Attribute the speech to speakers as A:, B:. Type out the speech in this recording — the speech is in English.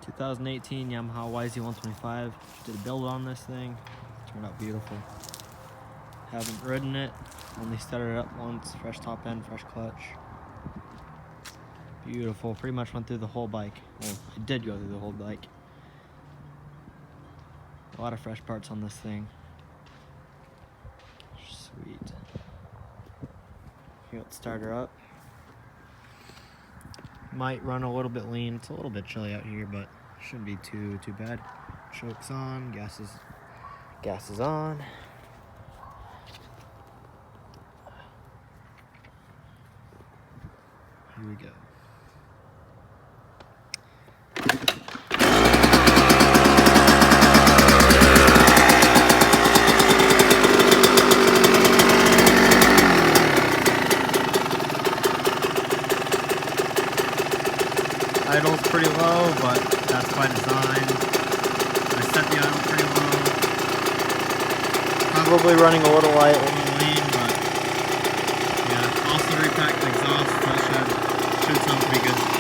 A: 2018 Yamaha YZ125. Did a build on this thing. Turned out beautiful. Haven't ridden it. Only started it up once. Fresh top end, fresh clutch. Beautiful. Pretty much went through the whole bike. Well, I did go through the whole bike. A lot of fresh parts on this thing. Sweet. Here, let's start her up. Might run a little bit lean. It's a little bit chilly out here, but shouldn't be too bad. Choke's on. Gas is on. Here we go. Idle's pretty low, but that's by design. I set the idle pretty low. Probably running a little light, a little lean, but yeah. Also repacked the exhaust, that should sound pretty good.